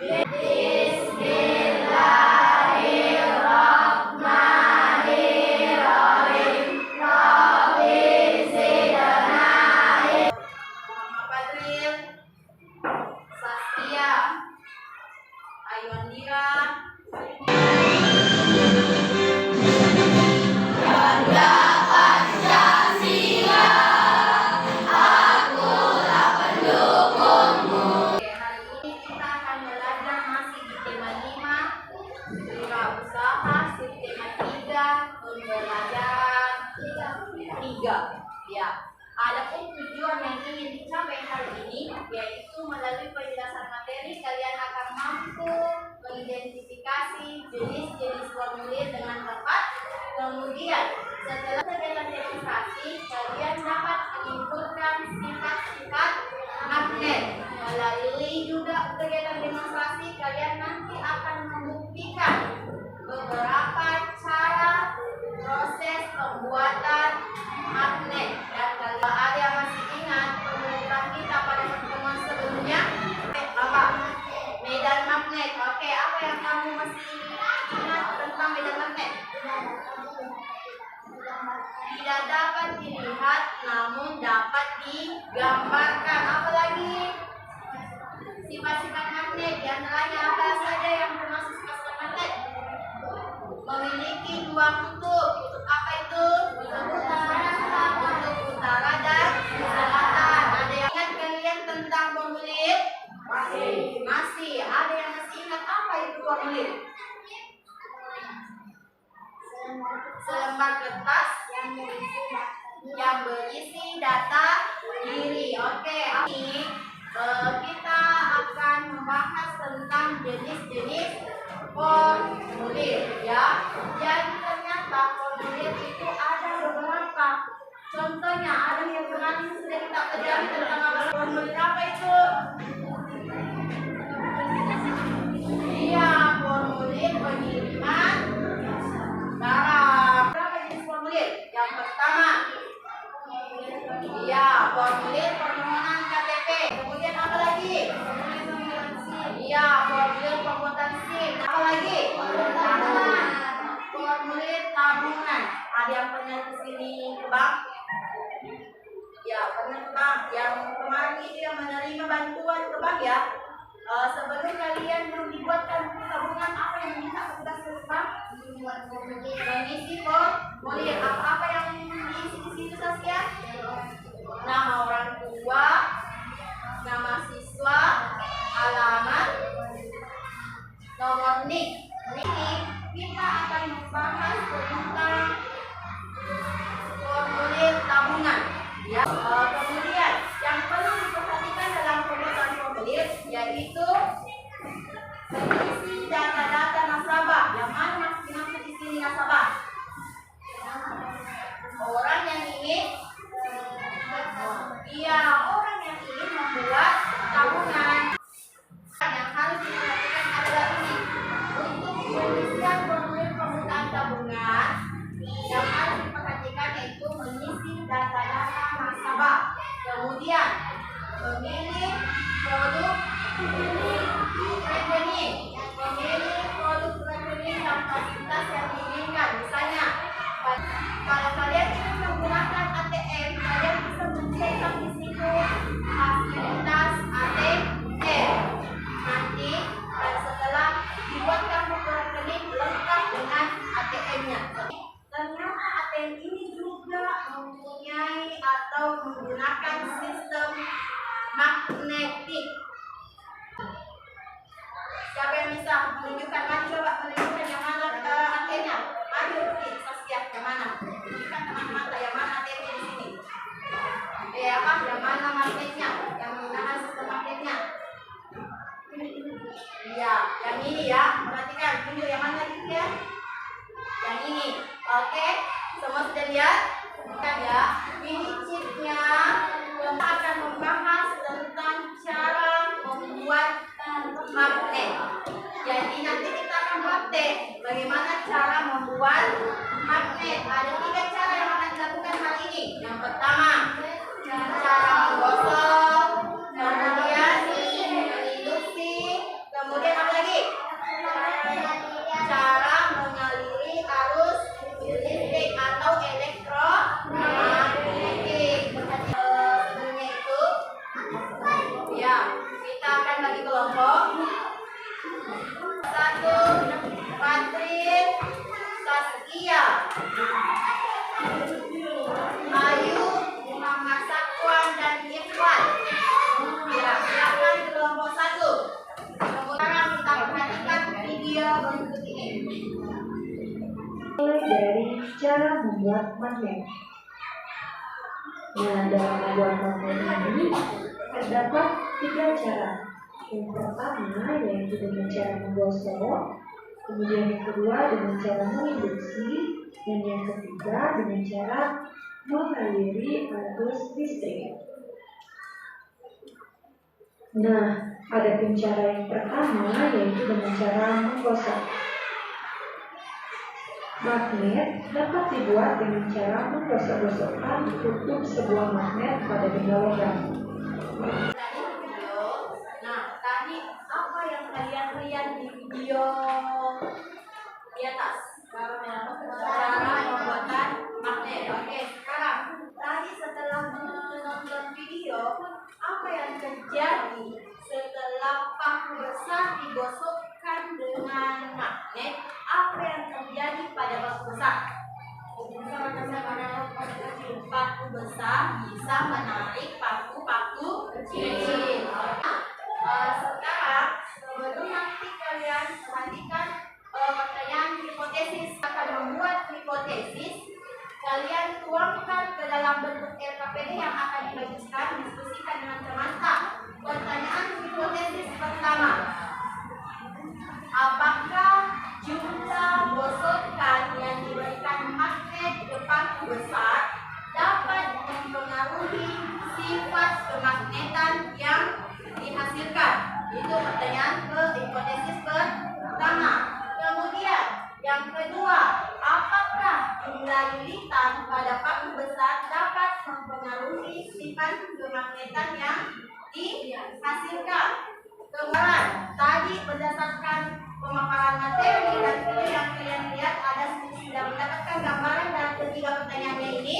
Bismillahirrahmanirrahim. Rabbi zidna Muhammad Fadril, Saskia, Ayondira, ya. Adapun tujuan yang ingin dicapai hari ini yaitu melalui penjelasan materi kalian akan mampu mengidentifikasi jenis-jenis formulir dengan tepat. Kemudian setelah kegiatan demonstrasi kalian dapat menyimpulkan sifat-sifat magnet. Melalui juga kegiatan demonstrasi kalian nanti akan membuktikan beberapa cara proses pembuatan magnet. Dan kalau ada yang masih ingat pembukaan kita pada pertemuan sebelumnya apa? Medan magnet. Oke, apa yang kamu masih ingat tentang medan magnet? Tidak dapat dilihat namun dapat digambarkan. Apa lagi? Sifat-sifat magnet, di antaranya apa saja yang termasuk sifat-sifat magnet? Memiliki dua kutub. Kutub apa itu? Kutub utara dan selatan. Ada yang ingat kalian tentang formulir? Masih. Ada yang masih ingat apa itu formulir? Selembar kertas yang berisi data diri. Oke, ini kita akan membahas tentang jenis-jenis formulir ya. Jadi ternyata formulir itu ada beberapa. Contohnya ada yang kemarin sudah kita pelajari tentang apa? Formulir apa itu? Iya, formulir pengiriman barang. Berapa jenis formulir? Yang pertama, iya, formulir permohonan KTP. Kemudian apa lagi? Iya, formulir pembuatan SIM. Apa lagi? Formulir tabungan. Ada yang pernah kesini ke bank? Ya, pernah ke bank. Yang kemarin itu yang menerima bantuan ke bank ya. Sebelum kalian membuatkan tabungan, apa yang diminta petugas ke bank? Mengisi formulir. Apa yang diisi di situ, Saskia? Nama orang tua, nama siswa, alamat, nomor NIK. Ini kita akan membahas tentang formulir tabungan. Ya. Kemudian yang perlu diperhatikan dalam pembuatan formulir yaitu mengisi data-data nasabah. Yang mana maksud di sini nasabah? Orang yang ingin membuat tabungan. Yang harus diperhatikan adalah ini. Untuk pengisian formulir permintaan tabungan, yang harus diperhatikan yaitu mengisi data-data nasabah. Kemudian memilih produk rekening, dan fasilitas yang diinginkan. Misalnya, kalau kalian ingin menggunakan ATM, kalian bisa mencetak di situ fasilitas ATM. Nanti setelah dibuatkan buku rekening lengkap dengan ATM-nya. Ternyata ATM ini juga mempunyai atau menggunakan sistem magnetik. Siapa yang bisa menunjukkan? Mari coba menunjukkan yang mana ATM-nya. Mari Saskia, yang mana? Tunjukkan teman-teman yang mana ATM-nya di sini. Yang mana magnetnya? Yang menggunakan sistem magnetnya. Iya, yang ini ya. Perhatikan, tunjuk yang mana gitu ya. Yang ini. Oke, semua sudah lihat? Kan ya. Ini chipnya. Kita akan membahas tentang cara membuat magnet. Jadi nanti kita akan praktek bagaimana cara membuat magnet. Ada 3 cara yang akan dilakukan hari ini. Yang pertama, cara menggosok, kemudian menginduksi, kemudian cara membuat magnet. Nah, dalam membuat magnet ini terdapat 3 cara. Yang pertama yaitu dengan cara menggosok, kemudian yang kedua dengan cara menginduksi, dan yang ketiga dengan cara mengaliri arus listrik. Nah, ada cara yang pertama yaitu dengan cara menggosok. Magnet dapat dibuat dengan cara menggosok-gosokkan tutup sebuah magnet pada benda logam. Nah, tadi apa yang kalian lihat di video di atas? Cara pembuatan magnet. Oke, sekarang tadi setelah menonton video, apa yang terjadi setelah paku besar digosokkan dengan magnet? Apa yang terjadi pada paku besar? Paku besar bisa menarik paku-paku kecil. Sekarang sebelum nanti kalian perhatikan pertanyaan hipotesis, akan membuat hipotesis, kalian tuangkan ke dalam bentuk LKPD yang akan dibagikan, diskusikan dengan teman-teman. Pertanyaan hipotesis pertama, apakah jumlah gosokan yang diberikan magnet ke paku besar dapat mempengaruhi sifat kemagnetan yang dihasilkan? Itu pertanyaan hipotesis pertama. Kemudian yang kedua, apakah jumlah lilitan pada paku besar dapat mempengaruhi sifat kemagnetan yang dihasilkan? Kemudian tadi berdasarkan pemaparan materi dan video yang kalian lihat, sudah mendapatkan gambaran dari ketiga pertanyaannya ini.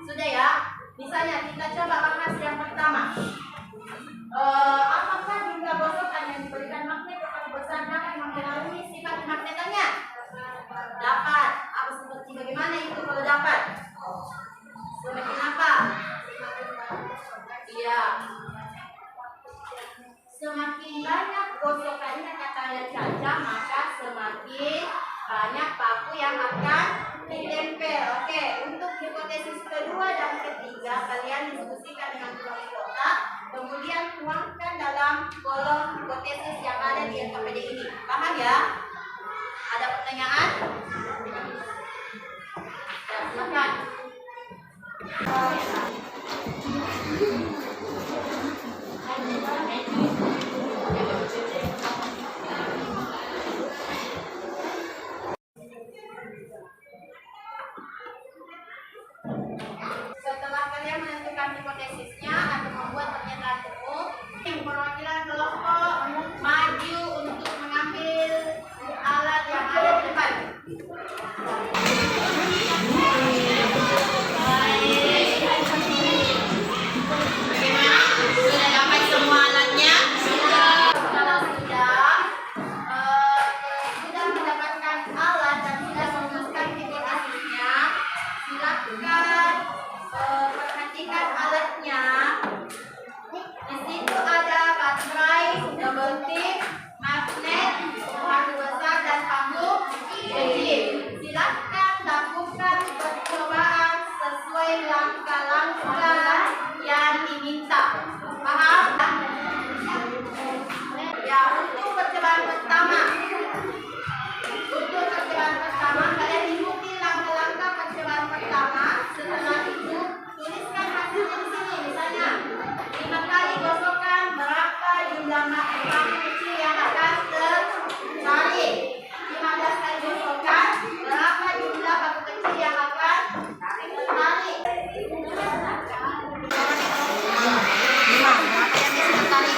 Sudah ya? Misalnya kita coba bahas yang pertama. Apakah jumlah gosokan yang diberikan magnet ke paku besar dapat mempengaruhi sifat kemagnetannya? Dapat. Apa seperti bagaimana itu kalau dapat? Semakin apa? Iya. Semakin banyak gosokannya katanya Caca, maka semakin banyak paku yang akan ditempel. Oke, untuk hipotesis kedua dan ketiga kalian diskusikan dengan tulis kotak, kemudian tuangkan dalam kolom hipotesis yang ada di LKPD ini. Paham ya? Ada pertanyaan? Ya, silakan. Setelah kalian menentukan hipotesisnya atau membuat pernyataan umum, perwakilan kelompok maju untuk mengambil alat yang ada di depan. Bagaimana? Sudah dapat semua alatnya? Kalau sudah mendapatkan alat dan sudah merumuskan hipotesisnya, silakan perhatikan alatnya. Di situ ada baterai, double tip, magnet, paku besar dan paku kecil. Silakan lakukan percobaan sesuai langkah-langkah yang diminta. Paham? Ya, untuk percobaan pertama. Kalian ikuti langkah-langkah percobaan pertama. Setelah itu tuliskan hasilnya di sini. Misalnya 5 kali gosokan, berapa jumlah paku kecil yang akan tertarik? 15 kali gosokan, berapa jumlah paku kecil yang akan tertarik? 5. Berapa yang bisa tertarik?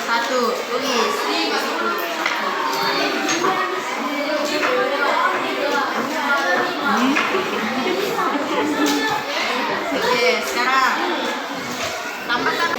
1. Tulis. Oke, sekarang tambahkan.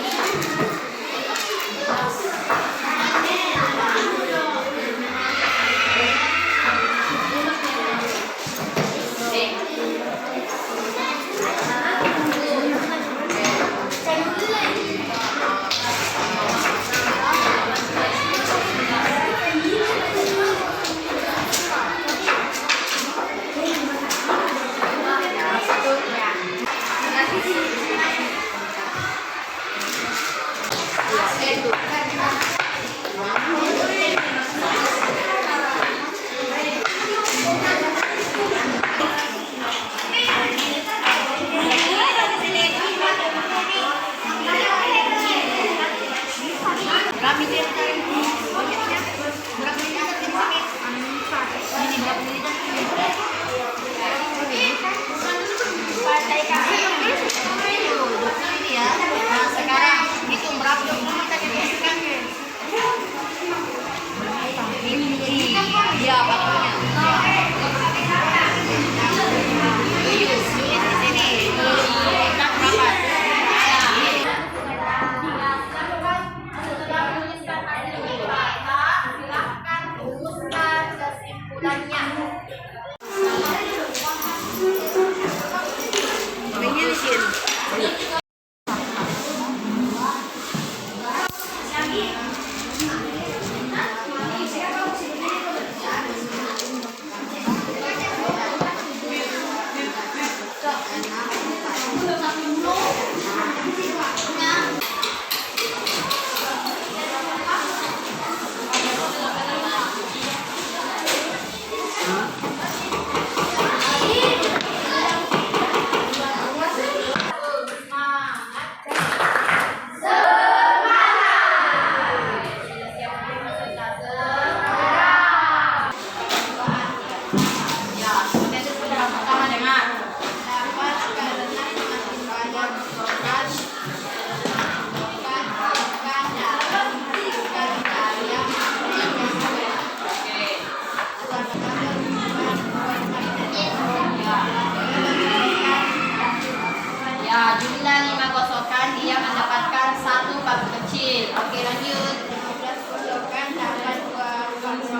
sudah 5 gosokan, dia mendapatkan 1 paku kecil. Oke, lanjut. 15 gosokan dapat 2 paku.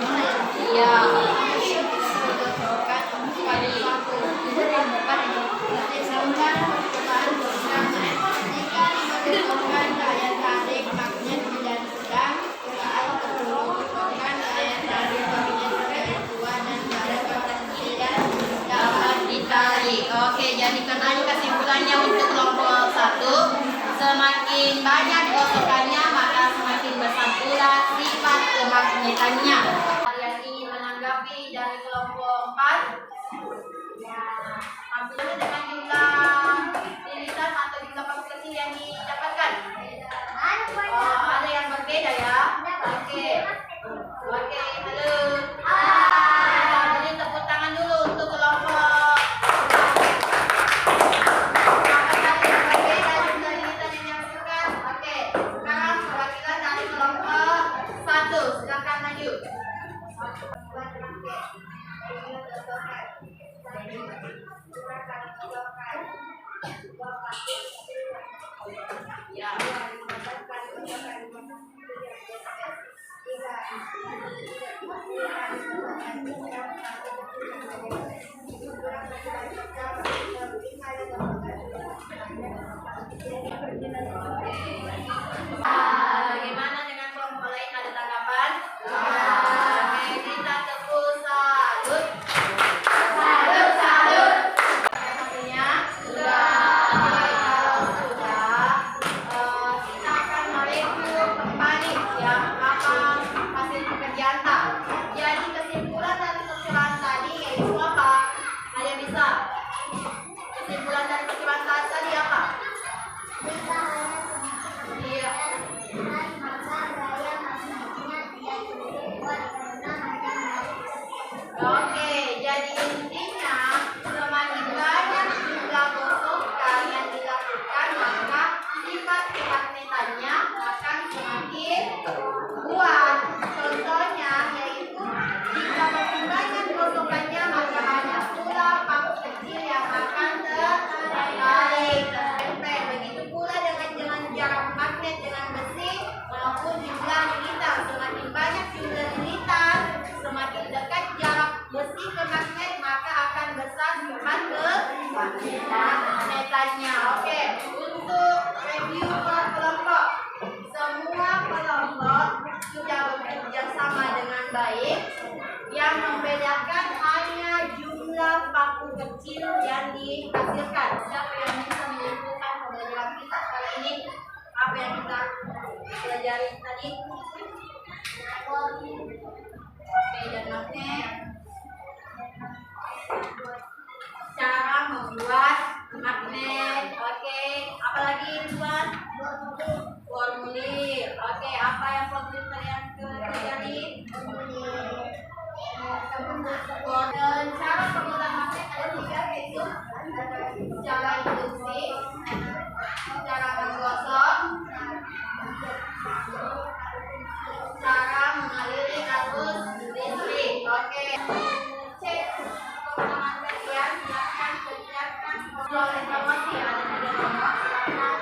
Iya. 10 gosokan 4 paku. Jika 5 gosokan daya tarik magnet bidang sedang, saat 10 gosokan daya tarik magnet bidang tua dan pada kepastian dapat ditarik. Oke, jadikan aja kesimpulannya untuk kelompok 1. Semakin banyak gosokannya, maka semakin besar pula sifat kemagnetannya. Yang ingin menanggapi dari kelompok 4, ambil dengan jumlah lilitan atau jumlah paku kecil yang didapatkan. Ada yang berbeda ya. Oke, halo. Jadi tepuk tangan dulu untuk kelompok. Apakah yang berbeda jumlah lilitan yang dimasukkan? Oke, sekarang perwakilan dari kelompok 1, silakan maju. Ya. Bagaimana dengan kelompok lain, ada tanggapan? Oke, kita tepuk salut. Salut. Hasilnya sudah. Kita akan mereview kembali ya apa hasil pekerjaan tak. Jadi kesimpulan dari percobaan tadi yaitu apa? Ada yang bisa? Kesimpulan dari percobaan tadi apa? Iya. Oke, jadi intinya semakin banyak jumlah gosokan yang dilakukan, maka sifat kemagnetannya akan semakin kuat. Contohnya yaitu jika makin banyak gosokannya, maka banyak pula paku kecil yang akan tertarik, tertempel. Begitu pula dengan jarak magnet dengan besi maupun jumlah lilitan. Semakin banyak jumlah lilitan, semakin dekat jarak besi ke magnet, maka akan besar sifat kemagnetannya. Oke, untuk review per kelompok, semua kelompok sudah bekerja sama dengan baik. Yang membedakan hanya jumlah paku kecil yang dihasilkan. Siapa yang bisa menyimpulkan pembelajaran kita kali ini? Apa yang kita pelajari tadi? Oke, dan magnet. Cara membuat magnet. Oke, apalagi buat formulir. Oke, apa yang formulir kalian pelajari? Dan cara penggunaan magnet ada 3, yaitu cara induksi, cara menggosok, cara mengaliri arus listrik. Oke, cek penggunaan kalian, silakan kerjakan. Soal informasi ada 3 nomor, silakan